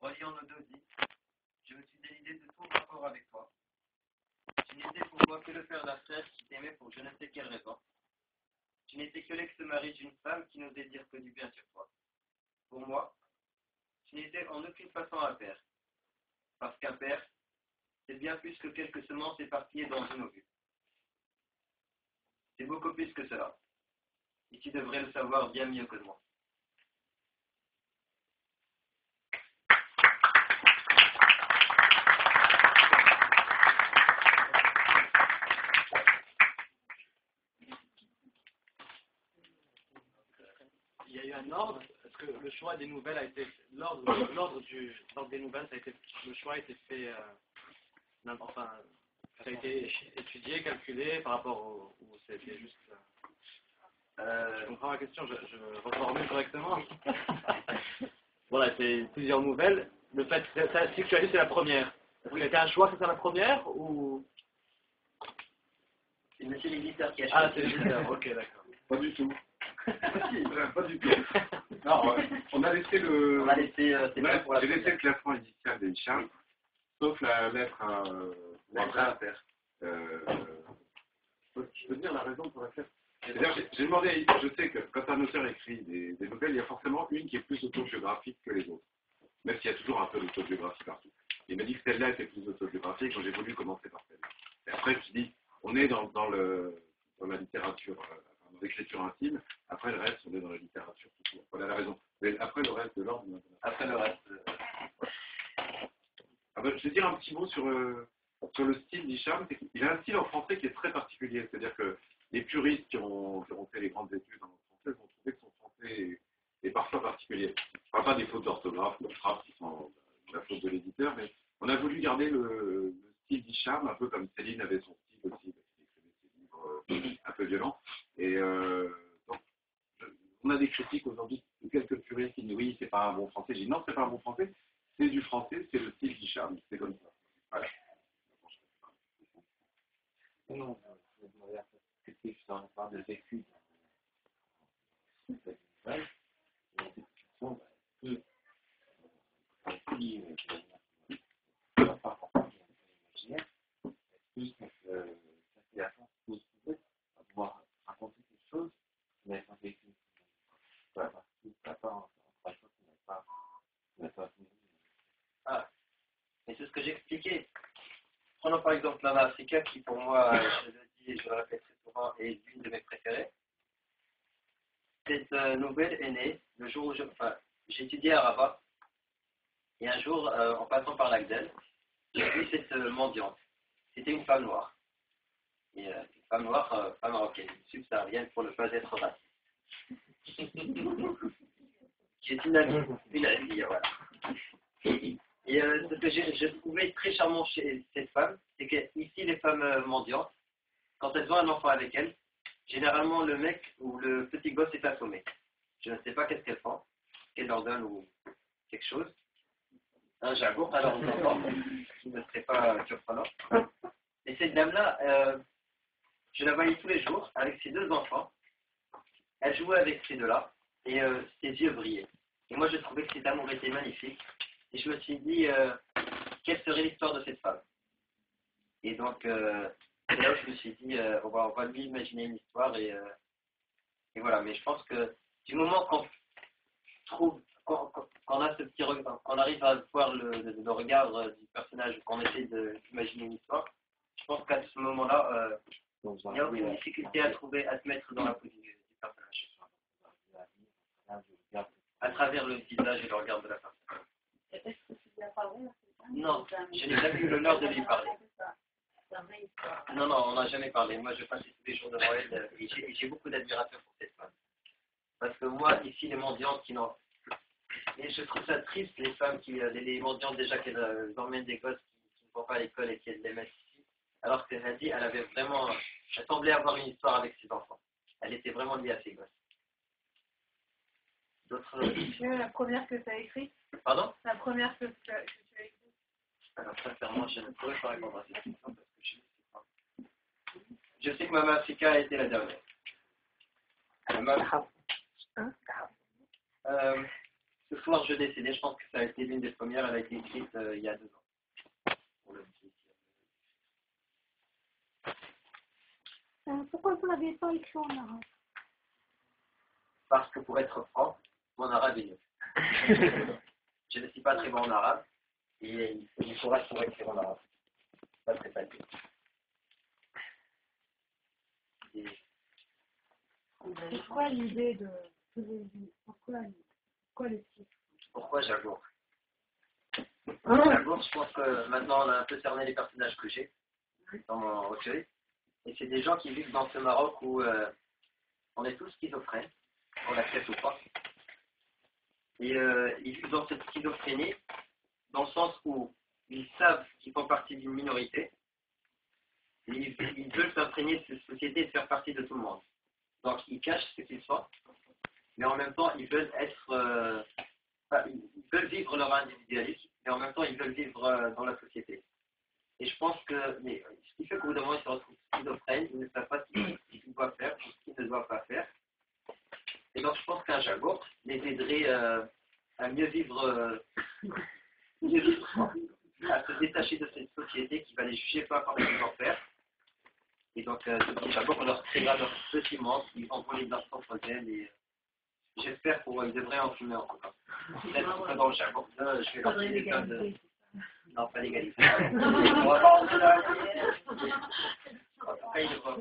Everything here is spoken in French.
reliant nos deux vies, je me suis délidé de tout rapport avec toi. Tu n'étais pour moi que le père d'un frère qui t'aimait pour je ne sais quelle raison. Tu n'étais que l'ex-mari d'une femme qui n'osait dire que du bien sur toi. Pour moi, tu n'étais en aucune façon un père. Parce qu'un père, c'est bien plus que quelques semences éparpillées dans une ovule. C'est beaucoup plus que cela. Et tu devrais le savoir bien mieux que moi. Il y a eu un ordre. Est-ce que le choix des nouvelles a été l'ordre des nouvelles, le choix a été fait, enfin, ça a été étudié, calculé par rapport ou c'était juste. Je comprends la question, je reformule correctement. Voilà, c'est plusieurs nouvelles. Le fait que ça sexualité, c'est la première. Est-ce que c'était un choix que c'est la première ou. C'est monsieur l'éditeur qui a choisi. Ah, c'est l'éditeur, ok, d'accord. Pas du tout. Pas du tout. Non, on a laissé le. On a laissé. J'ai laissé le classement initial des Hicham, sauf la lettre à père. Je peux dire la raison pour laquelle. C'est-à-dire, j'ai demandé, je sais que quand un auteur écrit des nouvelles, il y a forcément une qui est plus autobiographique que les autres. Même s'il y a toujours un peu d'autobiographie partout. Il m'a dit que celle-là était plus autobiographique, donc j'ai voulu commencer par celle-là. Et après, je me suis dit, on est dans la littérature, dans l'écriture intime. Après le reste, on est dans la littérature tout court. Voilà la raison. Mais après le reste de l'ordre. Après le reste. Je vais dire un petit mot sur le style d'Hicham. Il a un style en français qui est très particulier. C'est-à-dire que les puristes qui ont fait les grandes études en français vont trouver que son français est parfois particulier. Je ne parle pas des fautes d'orthographe ou de frappe qui sont la faute de l'éditeur, mais on a voulu garder le style d'Hicham, un peu comme Céline avait son style aussi, parce qu'il écrivait ses livres un peu violents. Et donc, on a des critiques aujourd'hui de quelques puristes qui disent oui, c'est pas un bon français. Je dis non, c'est pas un bon français, c'est du français, c'est le style d'Hicham, c'est comme ça. Voilà. Non, je vais demander à ce que je suis en train de vécu. Plus ça fait la chance que vous pouvez pouvoir raconter quelque chose, mais sans vécu. Voilà, parce que ça part en trois choses qui n'est pas fini. Ah, mais c'est ce que j'expliquais. Prenons par exemple Mama Africa, qui pour moi, je le dis et je le répète très souvent, est l'une de mes préférées. Cette nouvelle est née le jour où j'étudiais à Rabat, et un jour, en passant par l'Agdel, j'ai vu cette mendiante. C'était une femme noire. Et une femme noire, pas marocaine, subsaharienne pour ne pas être raciste. Qui est une amie, voilà. Et ce que je trouvais très charmant chez cette femme, c'est que ici les femmes mendiantes, quand elles ont un enfant avec elles, généralement le mec ou le petit gosse est assommé. Je ne sais pas qu'est-ce qu'elles font, qu'elles leur donnent ou quelque chose. Un jagot, alors on entend, qui ne serait pas surprenant. Et cette dame-là, je la voyais tous les jours avec ses deux enfants. Elle jouait avec ces deux-là et ses yeux brillaient. Et moi je trouvais que cet amour était magnifique. Et je me suis dit, quelle serait l'histoire de cette femme? Et donc, c'est là où je me suis dit, on va lui imaginer une histoire et voilà. Mais je pense que du moment qu'on trouve, qu'on a ce petit regard, qu'on arrive à voir le regard du personnage, qu'on essaie d'imaginer une histoire, je pense qu'à ce moment-là, il n'y a aucune difficulté à se mettre dans la position du personnage. À travers le visage et le regard de la personne. Est-ce que tu lui as parlé? Non, je n'ai jamais eu l'honneur de lui parler. Non, on n'a jamais parlé. Moi, je passe tous les jours de Noël et j'ai beaucoup d'admiration pour cette femme. Parce que moi, ici, les mendiantes qui n'ont... Et je trouve ça triste, les femmes les mendiantes déjà qu'elles emmènent des gosses qui ne vont pas à l'école et qu'elles les mettent ici. Alors qu'elle a dit, elle avait vraiment... Elle semblait avoir une histoire avec ses enfants. Elle était vraiment liée à ses gosses. D'autres... La première que tu as écrite? Pardon? La première que tu as écrite? Alors, sincèrement, je ne pourrais pas répondre à cette question parce que je ne sais pas. Je sais que Mama Africa a été la dernière. Le soir je décédais, je pense que ça a été l'une des premières, elle a été écrite il y a 2 ans. Pour le petit. Pourquoi vous l'avez pas écrit en arabe? Parce que pour être franc, mon arabe est nul. Je ne suis pas très bon en arabe et il faudra pour écrire en arabe. Ça serait pas dur. Pourquoi l'idée de pourquoi le titre? Pourquoi Jagour? Jagour, je pense que maintenant on a un peu cerné les personnages que j'ai dans mon recueil. Et c'est des gens qui vivent dans ce Maroc où on est tous schizophrènes, on l'accepte ou pas. Et ils vivent dans cette schizophrénie, dans le sens où ils savent qu'ils font partie d'une minorité, et ils veulent s'imprégner de cette société et de faire partie de tout le monde. Donc ils cachent ce qu'ils sont, mais en même temps ils veulent être, ils veulent vivre leur individualisme, mais en même temps ils veulent vivre dans la société. Et je pense que ce qui fait qu'au bout d'un moment ils se retrouvent schizophrènes, ils ne savent pas ce qu'ils doivent faire, ou ce qu'ils ne doivent pas faire. Et donc je pense qu'un Jagour les aiderait à mieux vivre, à se détacher de cette société qui va les juger pas par ce qu'ils vont faire. Et donc ce petit Jagour, on leur créera leur petit monde, ils vont voler de leur propre aile et j'espère qu'ils devraient en fumer en tout cas. Peut-être que dans le Jagour, je vais leur dire plein de... Non, pas l'égalité. En tout cas, il est pas...